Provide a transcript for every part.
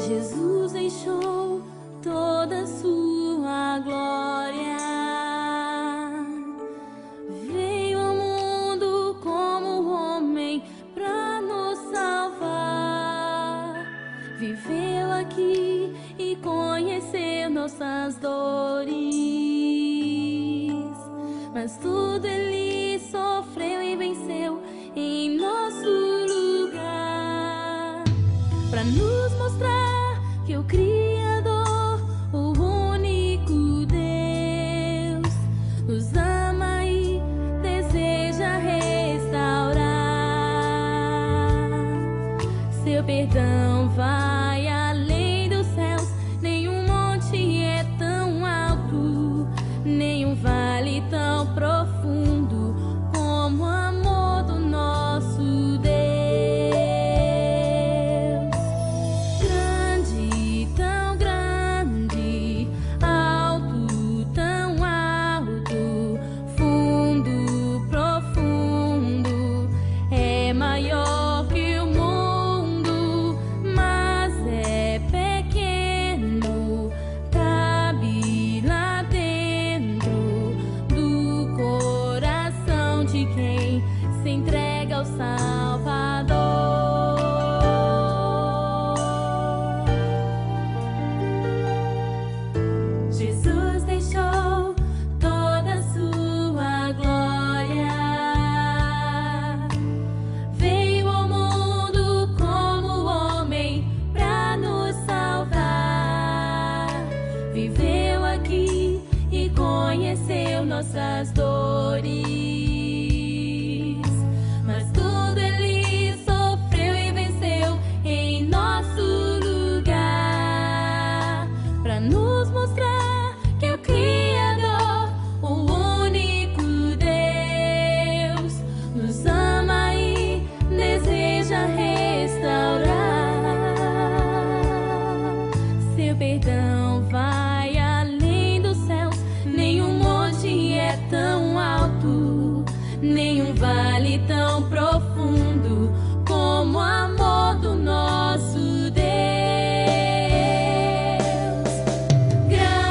Jesus deixou toda a sua glória, veio ao mundo como homem pra nos salvar, viveu aqui e conheceu nossas dores, mas tudo ele sofreu e venceu em nosso lugar, pra nos mostrar que o Criador, o único Deus, nos ama e deseja restaurar. Seu perdão vai além dos céus, nenhum monte é tão alto, nenhum vale tão profundo como o amor do nosso Deus. Grande, tão grande, alto, tão alto, fundo, profundo, é maior que o mundo, mas é pequeno, cabe lá dentro do coração de quem se entrega ao Salvador. Jesus deixou toda a sua glória, veio ao mundo como homem pra nos salvar, viveu aqui e conheceu nossas dores, mas tudo ele sofreu e venceu em nosso lugar, pra nos mostrar que o Criador, o único Deus, nos ama e deseja restaurar. Seu perdão vai além dos céus, nenhum monte é tão alto, nenhum vale tão profundo como o amor do nosso Deus. Grande,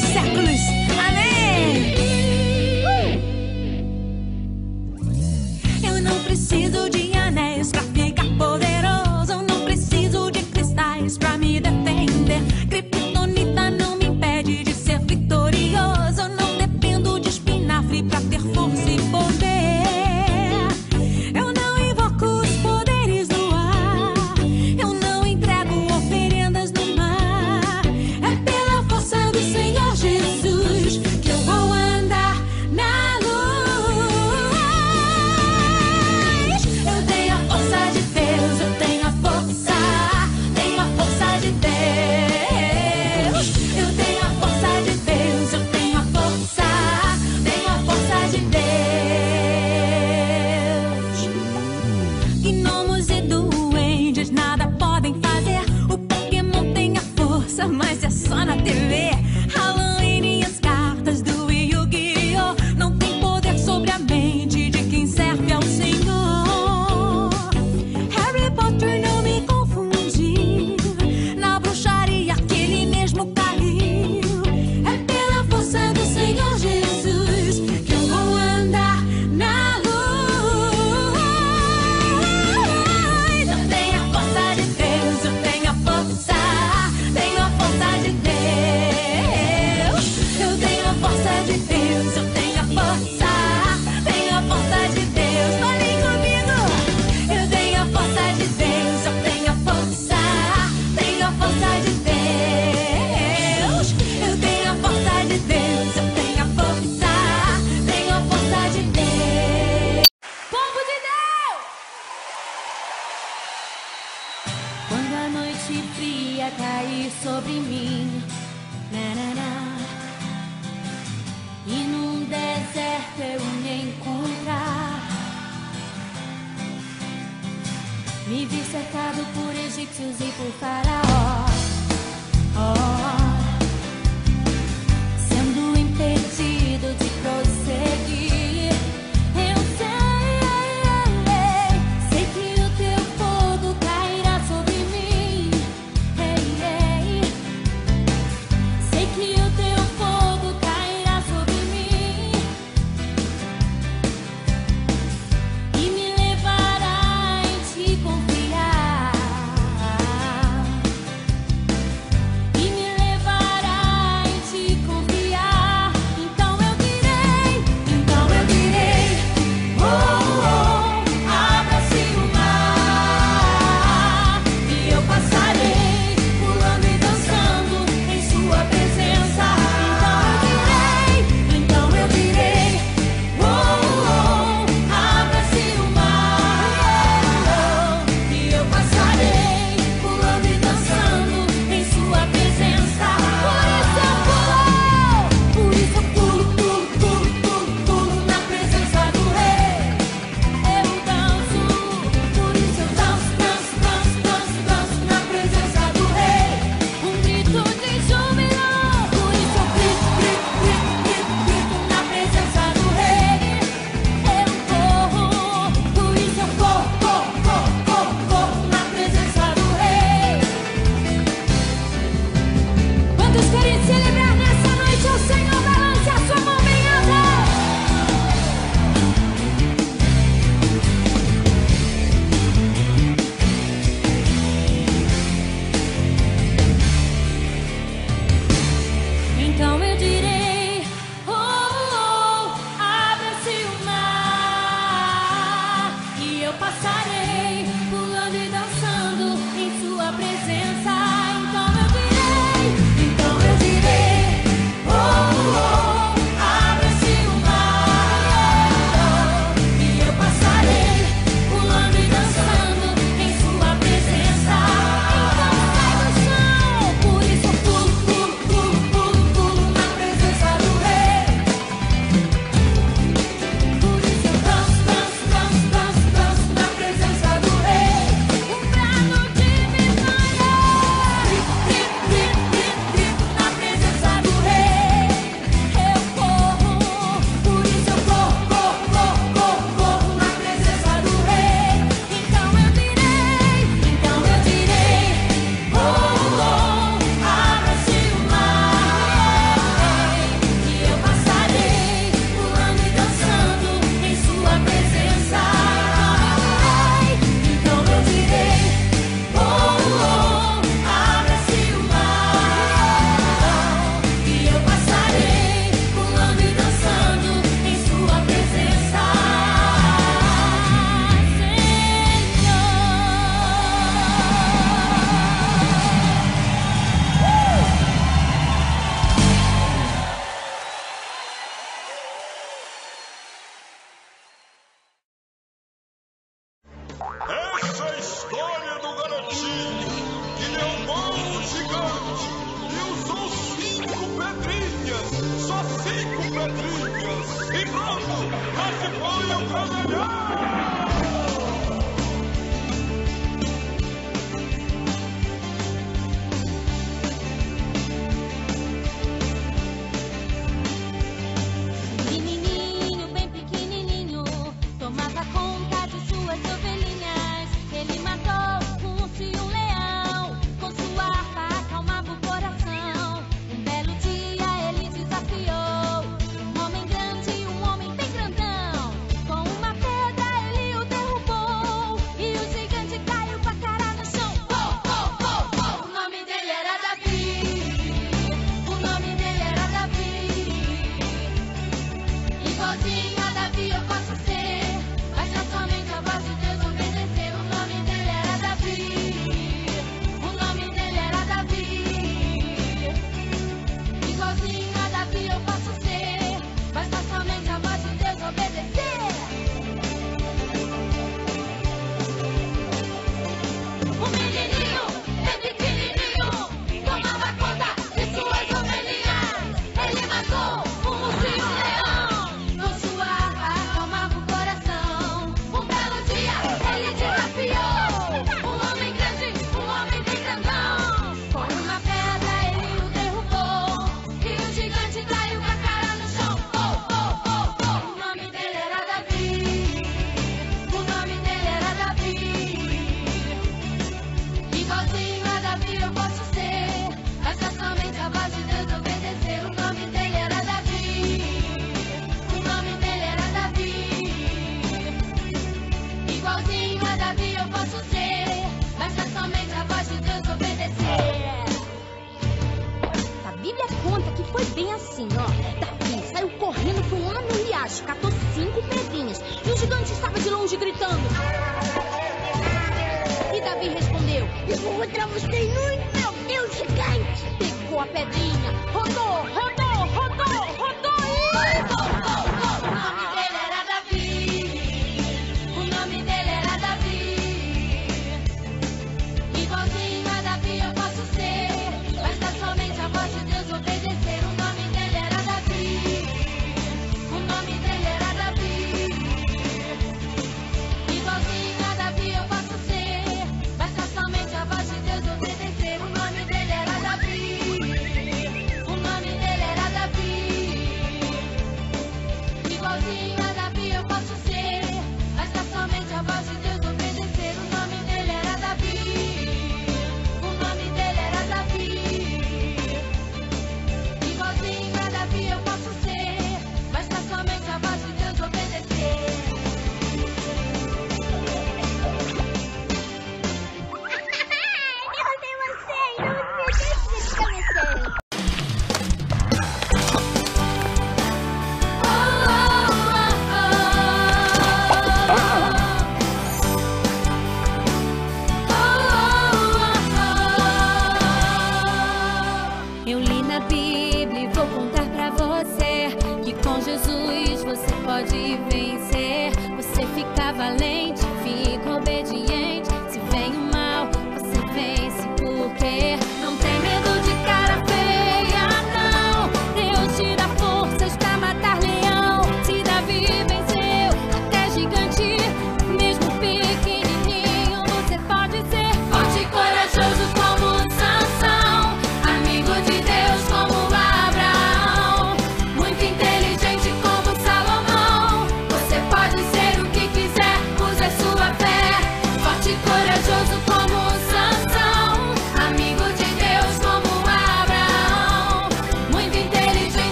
séculos. Amém. Eu não preciso de anéis pra ficar poderoso. Eu não preciso de cristais pra me defender. Kryptonita não me impede de ser vitorioso. Eu não dependo de espinafre pra ter força e poder. Eu não invoco os poderes do ar. Eu não entrego oferendas no mar. É pela força do Senhor Jesus que eu vou andar na luz. Eu tenho a força de Deus, eu tenho a força de Deus. Eu tenho a força de Deus, eu tenho a força de Deus. Gnomos e duendes nada podem fazer. O Pokémon tem a força, mas é só na TV. Halloween e as cartas do Yu-Gi-Oh! Não tem poder sobre a mente de quem serve ao Senhor. Harry Potter não me confundiu. Na bruxaria que ele mesmo caiu. É pela força do Senhor Jesus que eu vou andar na luz. Eu tenho a força de Deus, eu tenho a força de Deus. Eu tenho a força de Deus, eu tenho a força de Deus. Falem comigo. Eu tenho a força de Deus, eu tenho a força de Deus. Eu tenho a força de Deus, eu tenho a força de Deus. Povo de Deus! Quando a noite fria cair sobre mim, na, e num deserto eu me encontrar, me vi cercado por egípcios e por faraó, sendo impedido de prosseguir. Eu sei que o teu fogo cairá sobre mim. Sei que o teu fogo cairá sobre mim e me levará em te confiar. E me levará em te confiar. Então eu direi, oh, abra-se o mar e eu passarei pulando e dançando em sua presença. Então eu direi, oh, abra-se o mar e eu passarei pulando e dançando em sua presença. Por isso eu pulo, pulo na presença do Rei. Eu danço, por isso eu danço na presença do Rei. Um grito de júbilo, por isso eu grito na presença do Rei. Eu corro, por isso eu corro na presença do Rei. Quantos querem celebrar nessa noite ao Senhor? Balance a sua mão bem alta. Então eu direi, oh, abra-se o mar e eu passarei pulando e dançando em sua presença. Então eu direi, oh, abra-se o mar e eu passarei pulando e dançando em sua presença. Então sai do chão, por isso eu pulo na presença do Rei. Por isso eu danço na presença do Essa é a história do garotinho que derrubou o gigante e usou 5 pedrinhas, só 5 pedrinhas. E pronto, lá se foi o camelhão!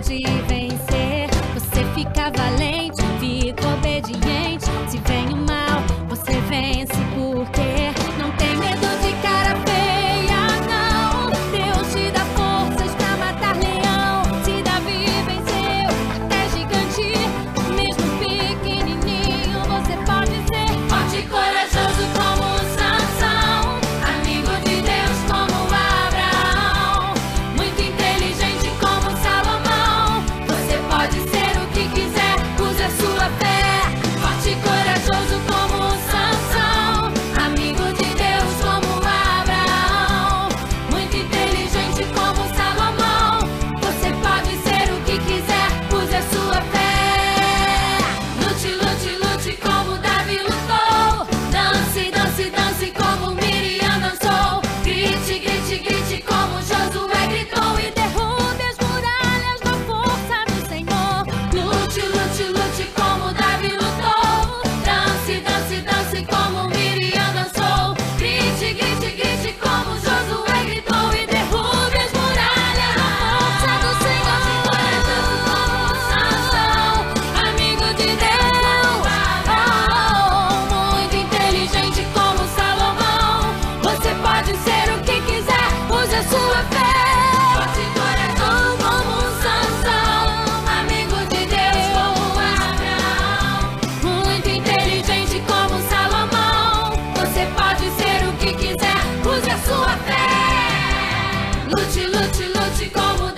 pode vencer. Você fica valente, fica obediente. Se vem o mal, você vence porque não tem medo de cara feia, não. Deus te dá Lute, lute, lute como